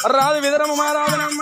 రాదు విదరమ్మ మా రావనమ్మ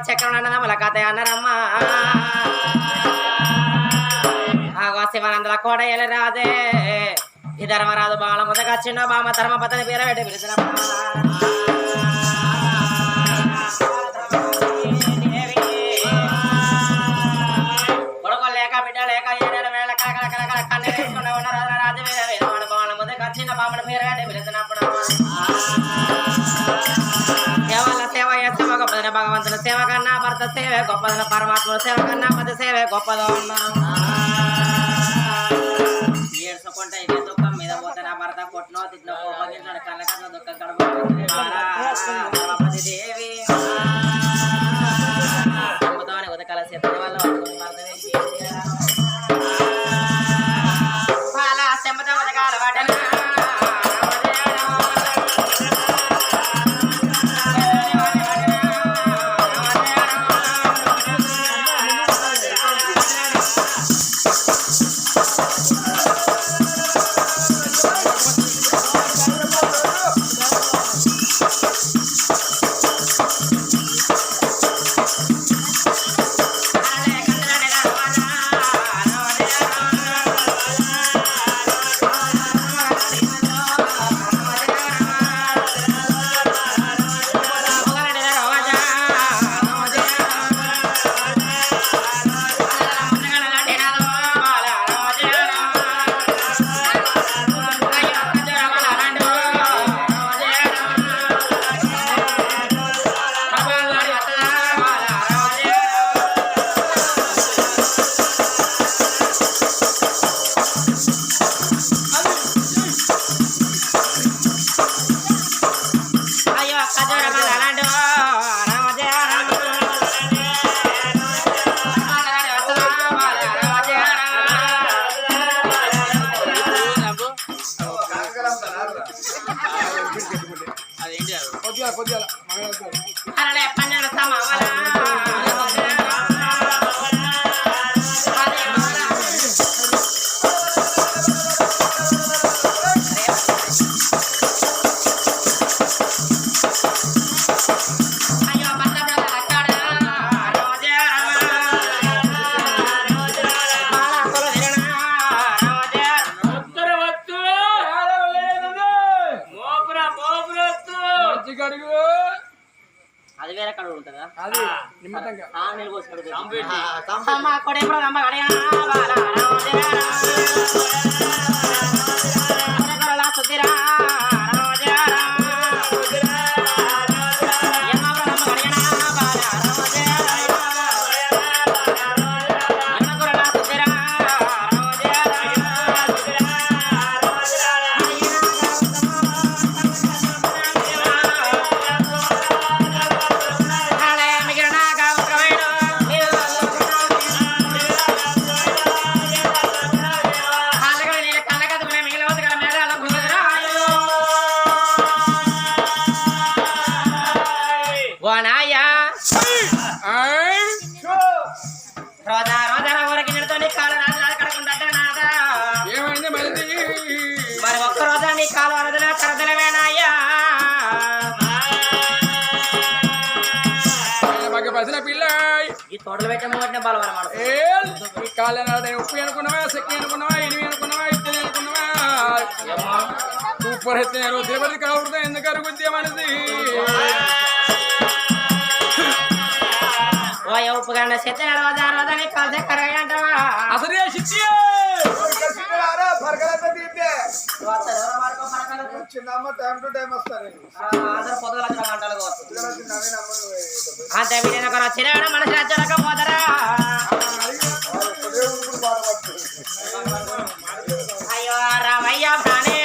చక్రం అన్నదమ్ముల కథ అన్నారమ్మా ఆగో శివనందుల కోట ఎల రాజే ఈ ధర్మరాజు బాల ముదగా చిన్న బామ ధర్మపతిని పేర పెట్టి పిలిచినమ్మా కొడుకు లేక బిడ్డ లేక 7 వేల కలకల కన్నీరు వేసుకుంటూ ఉన్న రాజు బాల ముదగా చిన్న బామని పేర పెట్టి పిలిచినప్పుడు భగవంతుని సేవ కన్నా భర్త సేవే గొప్పదన పరమాత్ముల సేవ కన్నా పది సేవే గొప్పదో ఏడ్చుకుంటే ఇదే దుఃఖం మీద పోతే నా భర్త కొట్టినో తిట్టినో కోపగించాడు కళ్ళ కన్నా దుఃఖం కడపతి దేవి ఉదకాల చేతుల వల్ల చెంపత ఉదకాల వాటనా అది వేరే కడ ఉంటుందా అది నిమ్మతంగా నిలబోసుకుంటుంది అమ్మ కొడే ఇప్పుడు అమ్మ గడియా సుద్దిరా మిగిలిన తోటలు పెట్టే మూటనే బలవరం ఈ కాళ్ళనాడ ఉప్పు అనుకున్నావా చెక్కి అనుకున్నావా ఇనివి అనుకున్నావా ఇత్తడి అనుకున్నావా సూపర్ ఎత్తినారు తిరుపతి కావుడుతో ఎందుకు అరుగుద్ది మనది ఓ ఉప్పు కన్నా చెత్త రోజా కలిసే కరగా అంటావా అసలు చిన్నమ్మ టైం టు టైం వస్తారు అంతే వీడైనా వచ్చిన మనసు నచ్చలేకపోతారా అయ్యో రామయ్య ప్రాణే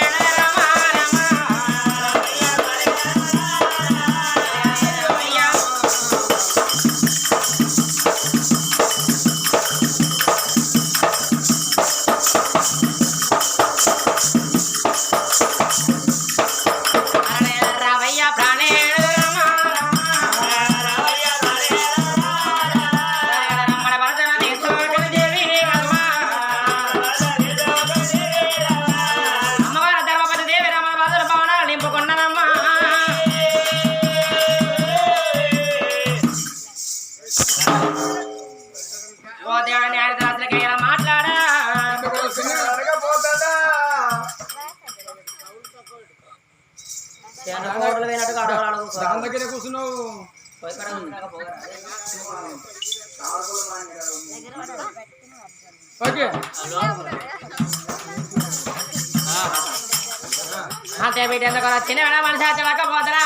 దాని దగ్గర కూర్చున్నావు ఓకే అంతే బిడ్డ ఎందుకు వచ్చిన మనిషి వచ్చలేకపోతారా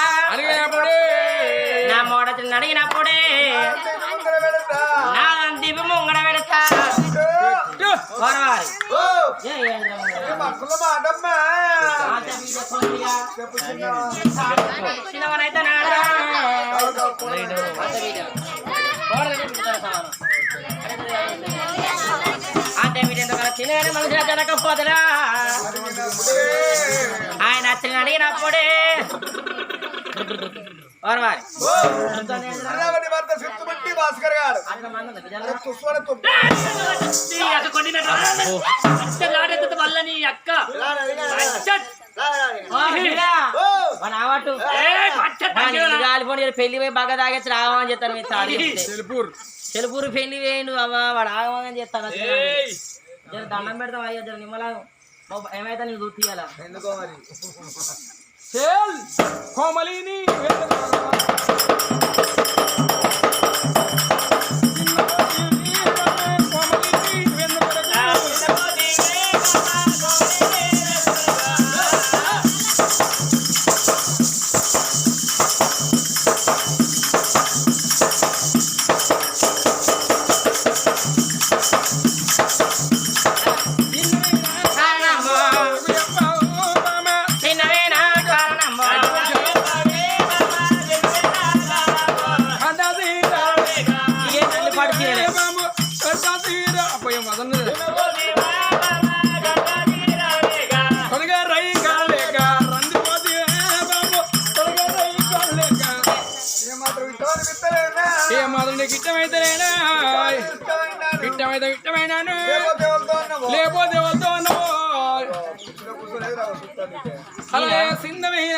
నా మూడ అడిగినప్పుడే నా దివ్య ముంగడ పెడతా చిన్నవనైతే అంటే మీరు ఎందుకు చిన్న మనిషి జరగకపోతురా ఆయన వచ్చిన అడిగినప్పుడే భాస్కర్ గారు పెళ్లి పోయి బాగా తాగేసి రావని చెప్తాను మీరు చెలుపూరు పెళ్లి వేయండు అవ్వ వాడు ఆగమని చెప్తాను జర దండం పెడతాం అయ్యో జర నిమ్మలా ఏమైతే నేను దూతియాల ఎందుకో మరి కోమలిని ఏ మాత్రం నీకు ఇష్టమైతేనేనా ఇష్టమైనా లేకపోతే ఎవరితో ఉన్నావు అలా సిద్ధమైన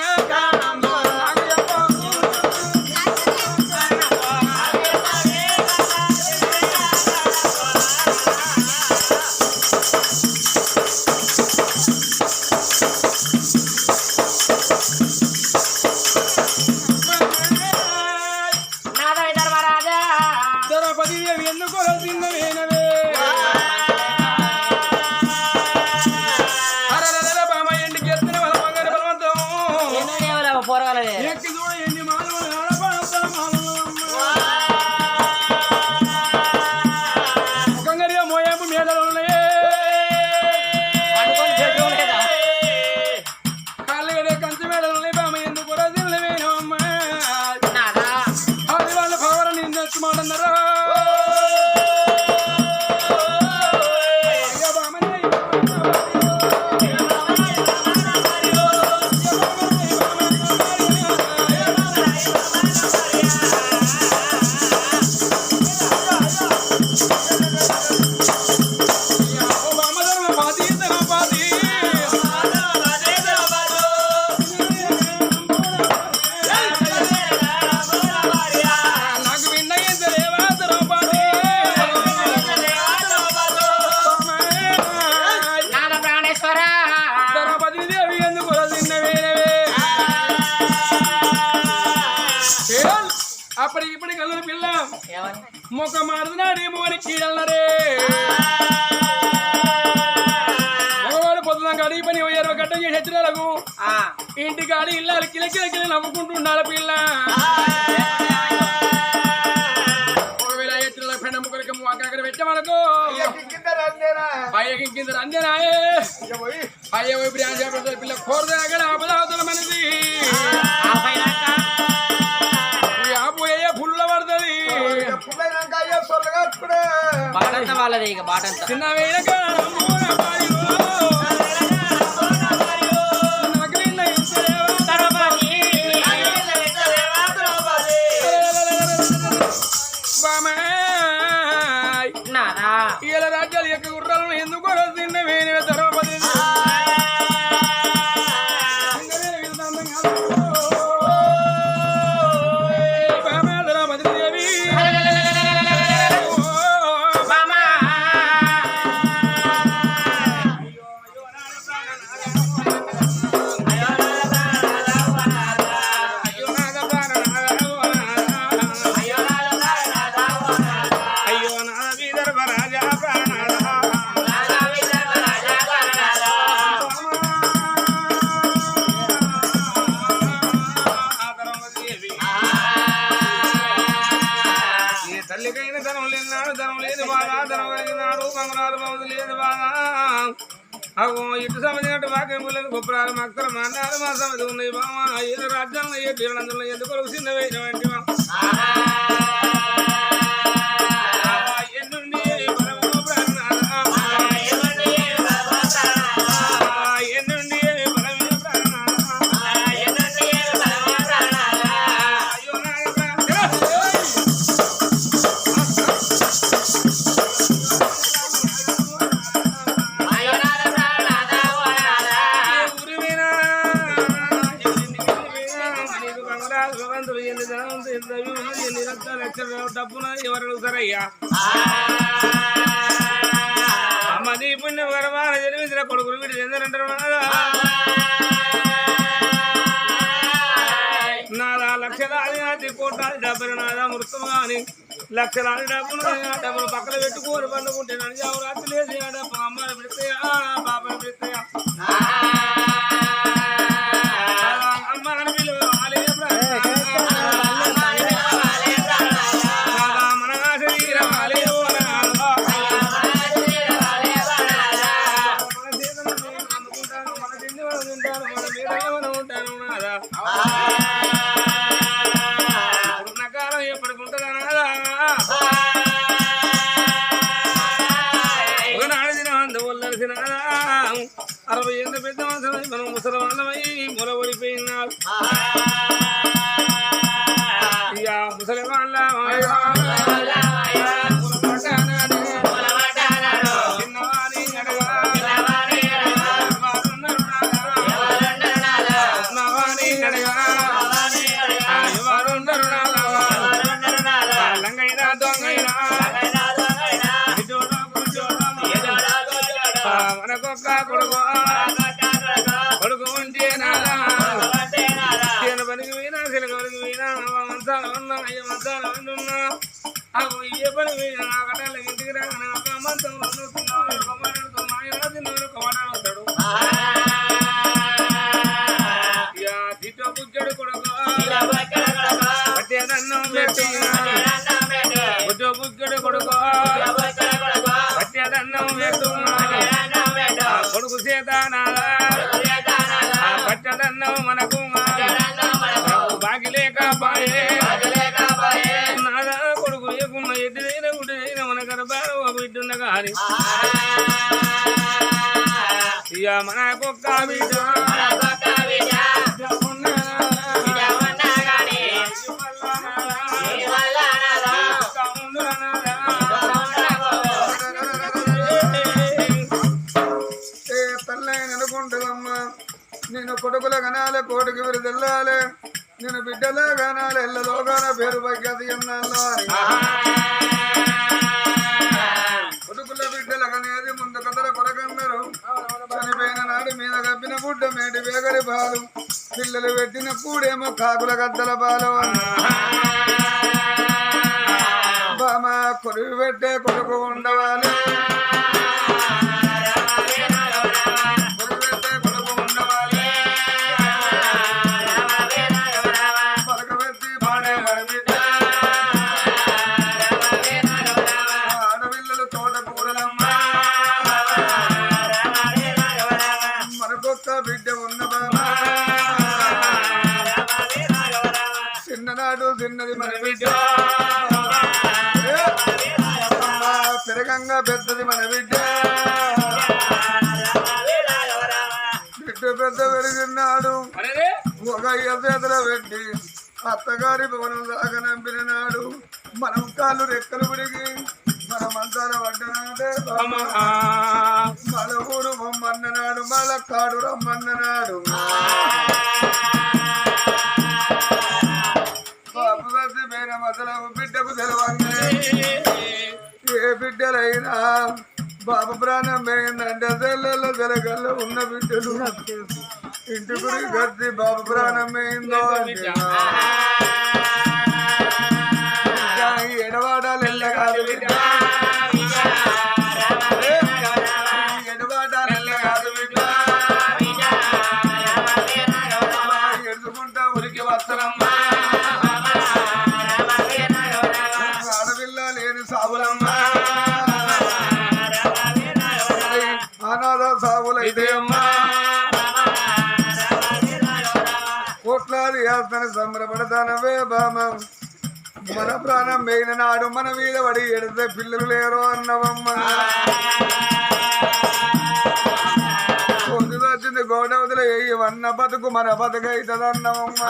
ముఖ మారుతున్నాడు మోని కీడల్లరే మగవాడు పొద్దున గడి పని 20 గంట చేసి హెచ్చరాలకు ఇంటి గాడి ఇల్లాలు కిలకిల నవ్వుకుంటున్నాడు పిల్ల ఒకవేళ హెచ్చరాల పెండ ముక్కలకి అక్కడ పెట్టమనుకో పైకి కింద రంజనాయే అయ్యో ఇప్పుడు పిల్ల కోరదగడ అపదావతల మనిషి ఆపోయే పుల్ల పడుతుంది బాటంతా వాళ్ళది ఇక బాటంతా చిన్న వేయక ఇలా రాజ్యాలు యొక్క గుర్రాలను ఎందుకు తిన్న వేణి ద్రౌపది దేవి తల్లికైన ధనం లేనాడు ధనం లేదు బాగా ధనం కలిగినాడు కంగనాలు మమత లేదు బాగా అగో ఇటు సంబంధించినట్టు వాక్యములను గొప్పరాలు మక్కలు మన్నాలు మా సమితి ఉన్నాయి బామా ఏ రాజ్యాలను ఏ తీరందులో ఎందుకు చిన్న వేయటువంటి ఎన్నుండి డబ్బున ఎవరు అడుగుతారయ్యా అమ్మ నీ పుణ్యం గర్భాన జన్మించిన కొడుకులు వీటి చెందరంటారు నాదా లక్షలాది నాది కోటాది డబ్బులు నాదా మృతం కానీ లక్షలాది డబ్బులు పక్కన పెట్టుకోరు పండుకుంటే నడిచావు రాత్రి లేచి డబ్బు అమ్మని పెడతాయా పాపని పెడతాయా అమ్మని పిలువ నకాలం ఎప్పటికుంటుందా ఒకనాడు దిన అందువల్లసిన 60 ఏళ్ళ పెద్ద అవసరమై మనం ముసలవాళ్ళమై మొలబడిపోయినాడు ఇక ముసలి వాళ్ళ కొడుకు ఉంటే నాదా పనికి పోయినా సిలగలికి పోయినా మంచాల ఉన్నా అయ్యో మంచాల ఉన్నా అవి ఏ పని పోయినా ఆ కట్టాల ఇంటికి రాగానే ఒక మంచం కొమాటాడుతాడు తిట్టో బుజ్జడు కొడుకు పట్టేదన్నం పెట్టి బుజ్జో బుజ్జడు కొడుకు పట్టేదన్నం పెట్టు కొడుకు చేతానాదా పట్టదన్నం మనకు బాకి లేకపోయే నాదా కొడుకు ఏకున్న ఎడ్డైన గుడ్డైన మన గర్భాలు ఒక బిడ్డున్న కానీ ఇక మనకొక్క బిడ్డ నేను కొడుకుల కనాలే కోటికి విరుదెల్లాలే నేను బిడ్డలే కనాలే ఎల్లలోగాన పేరు భగ్యత ఎన్నాళ్ళు కొడుకుల బిడ్డల కనేది ముందు కథల కొరకన్నారు చనిపోయిన నాడు మీద కప్పిన గుడ్డ మేటి వేగరి పాలు పిల్లలు పెట్టిన కూడేమో కాకుల గద్దల పాలు బామ కొరువు పెట్టే కొడుకు ఉండవాలి కొరువు పెట్టే కొడుకు ఉండవాలి పలకబెట్టి పాడే బిడ్డ ఆడపిల్లలు తోట కూరలమ్మ మనకొక్క బిడ్డ ఉన్న బామ చిన్ననాడు చిన్నది మన బిడ్డ పెరగంగా పెద్దది మన బిడ్డ బిడ్డ పెద్ద పెరిగినాడు ఒక చేతుల పెట్టి అత్తగారి భవనం దాకా నంపిన నాడు మనం కాళ్ళు రెక్కలు విడిగి మన మంచాల పడ్డనాడే మల ఊరు బొమ్మన్ననాడు మల కాడు రమ్మన్ననాడు బాబు బద్ది పేర మసల బిడ్డకు తెలవండి ఏ బిడ్డలైనా బాబు ప్రాణం పోయిందంటే తెల్ల తెలగల్లో ఉన్న బిడ్డలు ఇంటి గురి గద్ది బాబు ప్రాణం పోయిందో ఎడవాడాలి ఎల్ల కాదు బిడ్డ ఎడవాడాలి ఎల్ల కాదు బిడ్డ ఎడుచుకుంటా ఉరికి వస్తారమ్మా ఆడపిల్ల లేని సాగులమ్మా అనాథ సాగులైతే అమ్మా కోట్లాది ఆస్తని సంబరపడతానవే బామ మన ప్రాణం పోయిన నాడు మన మీద పడి ఎడితే పిల్లలు లేరు అన్నవమ్మ పొద్దు వచ్చింది గోడవతులు వేయవన్న బతుకు మన బతుకైతుందన్నవమ్మ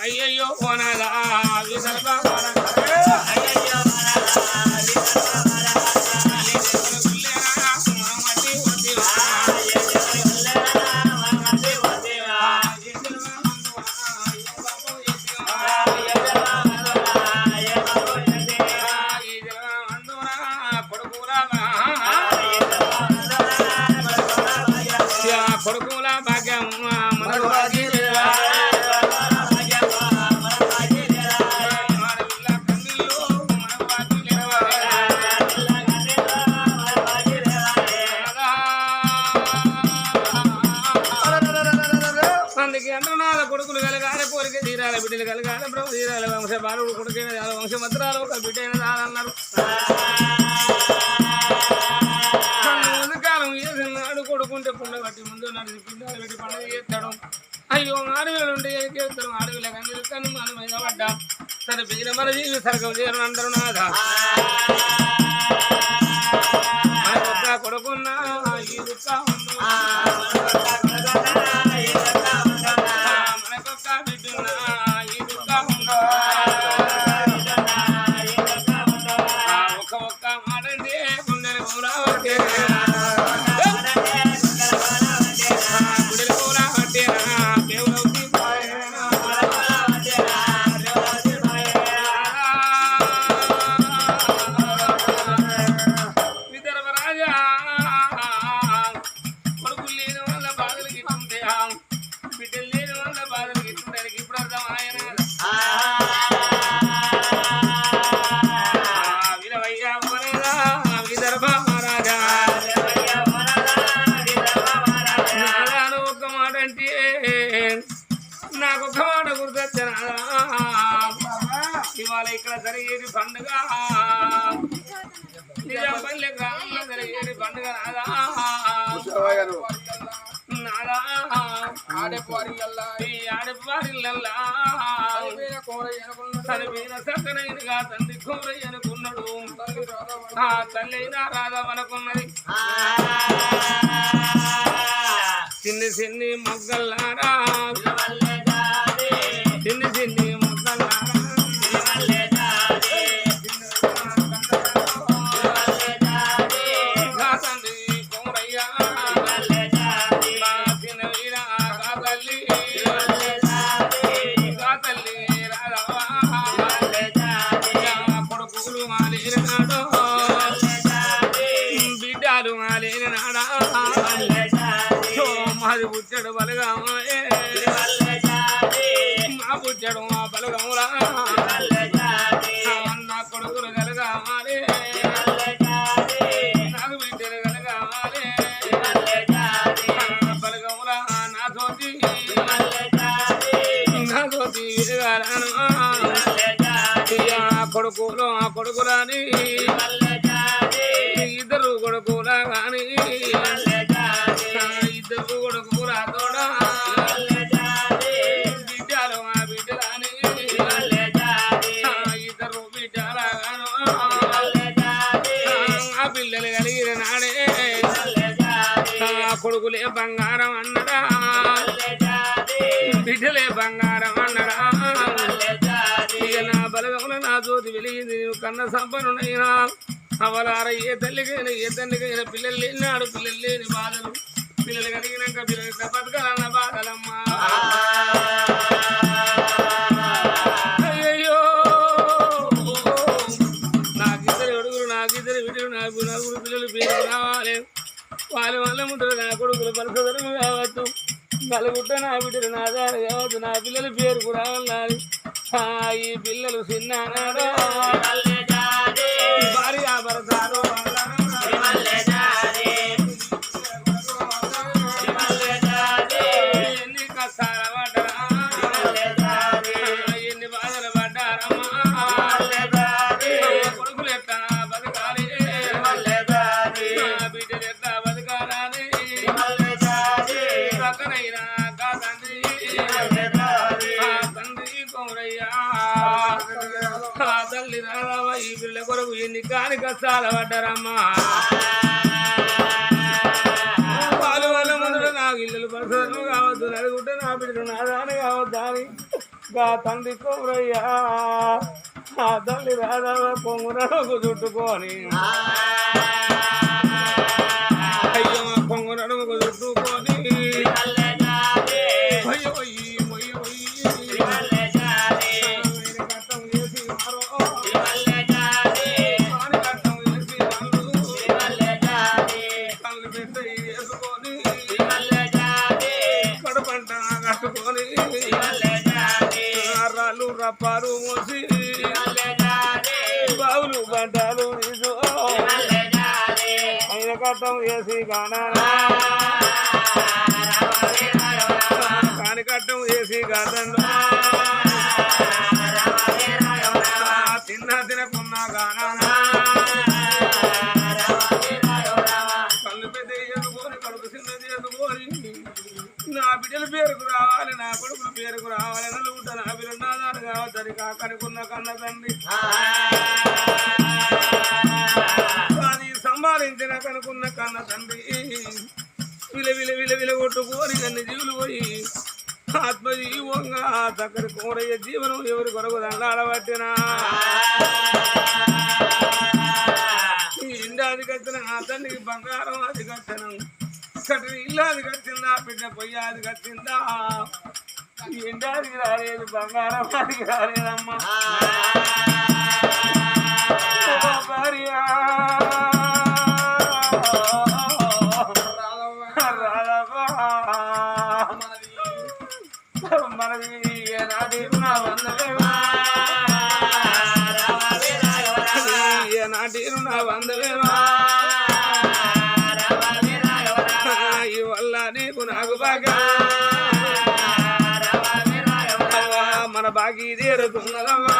అయ్యయ్యో కొడుకుల భాగ్యం మనకు అందుకే అంటున్నాల కొడుకులు కలగాలి కోరిక తీరాలి బిడ్డలు కలగాలి ప్రభు తీరాలి వంశ బాలుడు కొడుకైన చాలు వంశమంత్రాలు ఒక బిడ్డైన చాలన్నారు కాలం వేసినాడు కొడుకుంటే పుండ కట్టి ముందు నడిచి పిండాలు పెట్టి పండుగ చేస్తాడు అయ్యో ఆడవిలు ఉంటే చేస్తాడు ఆడవిల కందిలు కన్ను మన మీద పడ్డా సరే పిల్లల మన జీవి సరకం చేయరు అందరూ నాదా మనకొక్క కొడుకున్నా ఈ దుఃఖ మనకొక్క బిడ్డున్నా ఈ దుఃఖ ఒక్క మాట అంటే గుండెలు కూరావట్టే గుండెలు కూరావట్టేనా దేవులవుతీ విదర్భ రాజా కొడుకులు లేని వాళ్ళ బాధలు గిట్టుంటే బిడ్డలు లేని వాళ్ళ బాధలు గిట్టుంటానికి ఇప్పుడు అర్థం ఆయన విలవయ్యా వరదా విదర్భ మహారాజా నాను ఒక్క మాట అంటే నాకు ఒక్క మాట గుర్తొచ్చా ఇవాళ ఇక్కడ జరిగేది పండుగ నిజాంపల్లె గ్రామంలో జరిగేది పండుగ నాదా నాదా ఈ ఆడపారిల్లల్లా చనిపోయిన సక్కనైనగా తండ్రి కోరయ్య అనుకున్నాడు ఆ తల్లైనా రాదామనుకున్నది చిన్ని చిన్ని మొగ్గల్లారా చిన్ని చిన్ని మొగ్గల్లారా తండ్రి కోరయ్య తల్లి రాధవా కొడుకులు మాలేనాడో బిడ్డలు మాలేనాడా పుట్టాడు బలగామాయే మా పుట్టాడు మా బలగమురా నా కొడుకులు కలగామాలే నాకు బిడ్డలు కలగామాలే బలగమురా నా తోటి కొడుకులు ఆ కొడుకులని ఇద్దరు కొడుకులా కానీ ఇద్దరు కొడుకురా తోడా బిడ్డలు ఆ బిడ్డలని ఇద్దరు బిడ్డలాగాను ఆ పిల్లలు కలిగిన నాడే కొడుకులే బంగారం అన్నడా బిడ్డలే బంగారం అన్నడా నా బలగముల నా జ్యోతి వెలిగింది నువ్వు కన్న సంపన్నునైనా అవలార ఏ తల్లికైనా పిల్లలు లేనాడు పిల్లలు లేని బాధలు పిల్లలు కలిగినాక పిల్లలు బతకాలన్న బాధలమ్మా అయ్యో నాకిద్దరు అడుగులు నాకిద్దరు విడులు నాకు నలుగురు పిల్లలు పేరు రావాలి వాళ్ళ వల్ల ముందు నా కొడుకులు పలసదరము కావచ్చు నలుగుట్ట నా బిడ్డలు నా దారి కావచ్చు నా పిల్లల పేరుకు రావాలి ఈ పిల్లలు చిన్నాడు భార్య భర్తారు ఎన్ని కష్టాలు పడ్డారా ఎన్ని బాధలు పడ్డారమ్మా కొడుకులు ఎట్లా బతకాలి బిడ్డలు ఎట్లా బతకాలని పక్కనైనా తండ్రి తండ్రి కొమరయ్యా తల్లి రావా ఈ పిల్ల కొరకు ఎన్ని కాని కష్టాలు పడ్డారమ్మా వాళ్ళ వల్ల ముందు నాకు ఇల్లు పడతాను కావద్దు నలుగుంటే నా బిడ్డలు నా దాని కావద్దు అని తండ్రి కొమరయ్యా ఆ తల్లి రాదావా కొంగునడుగు చుట్టుకొని అయ్యో కొంగునడుగు చుట్టుకొని అయ్యో కడుపంట కట్టుకొని రాళ్ళు రప్పారు మోసి బావులు బంటాలు నీసు ఆయన కట్టం వేసి కాని కట్టం వేసి కాదండు తినకున్నా గానా కళ్ళు పెద్ద ఎదుకొని కడుపు చిన్నది ఎదుకొని నా బిడ్డల పేరుకు రావాలి నా కొడుకుల పేరుకు రావాలి నలుగుంట నా బిడ్డ నాదాలు కావద్దని కాకనుకున్న కన్న తండ్రి అది సంపాదించిన కనుకున్న కన్న తండ్రి విల కొట్టుకోని అన్ని జీవులు పోయి ఆత్మజీవంగా చక్కని కోరయ్య జీవనం ఎవరి కొరకు దండాడబట్టినా ఇండాది కట్టిన ఆ తండ్రికి బంగారం అది కట్టను కట్టిన ఇల్లు అది కట్టిందా బిడ్డ పొయ్యి అది కట్టిందా ఎండాదికి రాలేదు బంగారం అది రాలేదమ్మా భార్య మనది ఏనాటి నా వందలేవా ఏనాటి నా వందలేవా ఇవల్ల నీకు నాకు బాగా మన బాకీ తీరుతున్నదమ్మా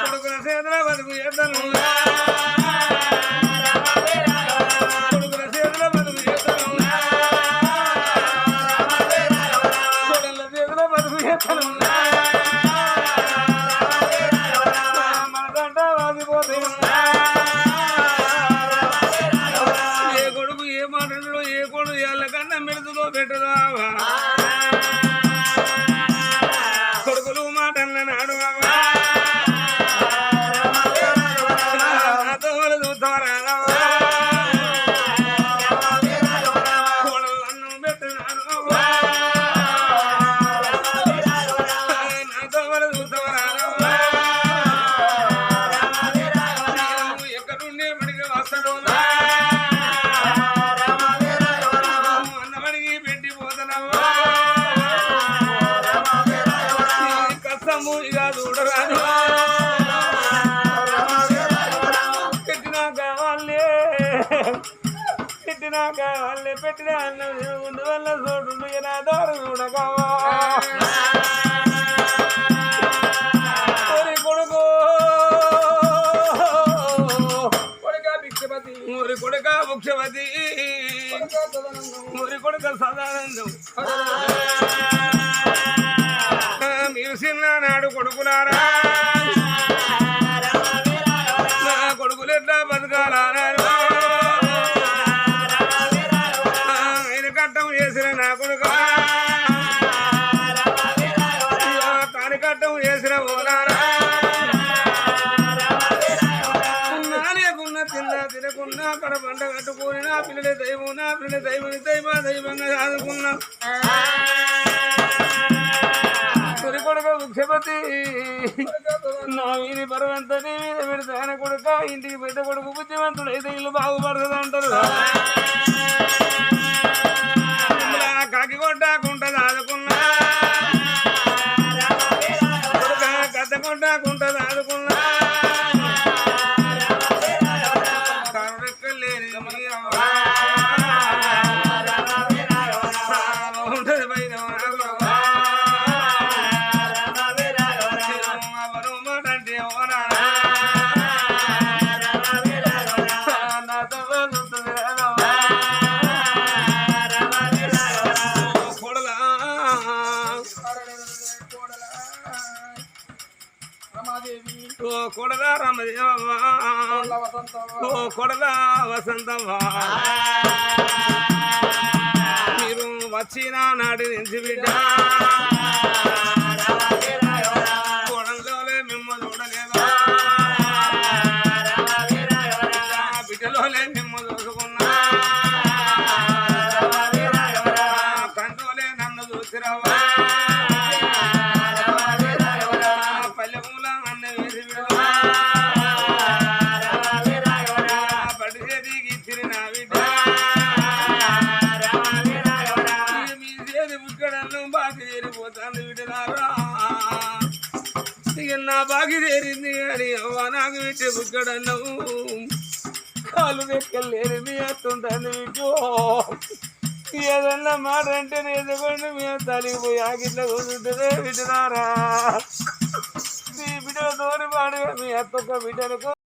కొడుకుల చేతుల బతుకు ఎద్దను కొడుకుల చేతుల బతుకు ఎద్దను కొడుకుల చేతుల బతుకు ఎద్దను మన దండ వాసిపోతే ఏ కొడుకు ఏ మాటలో ఏ కొడుకు ఎల్లకన్నా మెడుతులో పెట్టదా కొడుకులు మాటల నాడు కోడలను పెట్టినాడు ఎక్కడుండే మడికి వస్తాడు పెట్టినాక వాళ్ళే పెట్టిన అన్నం తినకుండా వల్ల చోటు నా దారు చూడకావా కొడుకు ఊరి కొడుక ముఖ్యవతి ఊరి కొడుక సదానందం మీరు చిన్ననాడు కొడుకులారా నా కొడుకులు ఎట్లా బతకాలన్నారు ఆయన కట్టం చేసిన నా కొడుక తాని కట్టం చేసిన ఓనారా తినకున్నా అక్కడ పంట కట్టుకుని నా పిల్లలే దైవం నా పిల్లలే దైవని దైవంగా చదువుకున్నా తొలి కొడుక ముఖ్యపతి నా వీరి పరవంత నీ మీద పెడితే ఆయన కొడుక ఇంటికి పెద్ద కొడుకు బుద్ధిమంతుడు అయితే ఇల్లు బాగుపడుతుంది అంటారు కాకి కొట్టాకుంట చదువుకున్నా కొడుక కథ కొట్టాకుంట చదువుకున్నా కొడలా రామదేవా ఓ కొడలా వసంతవా మీరు వచ్చిన నాటి నుంచి బిడ్డ కొడలోనే మిమ్మ చూడలేదా బిడ్డలోనే మిమ్మ చూసుకున్నా కంటోలే నన్ను చూసిరావా నా బాగి చేరింది అని అవ్వ నాకు విట్టి బుక్కడన్నావు కాలు రెక్కలేని మీ అత్తుంటాను విట్టు ఏదన్నా మాట అంటే నేర్చుకోండి మీ తలిగిపోయి ఆగిట్లా కూర్చుంటుందే వింటున్నారా మీ బిడ్డలు తోని పాడుగా మీ అత్తొక్క బిడ్డలకు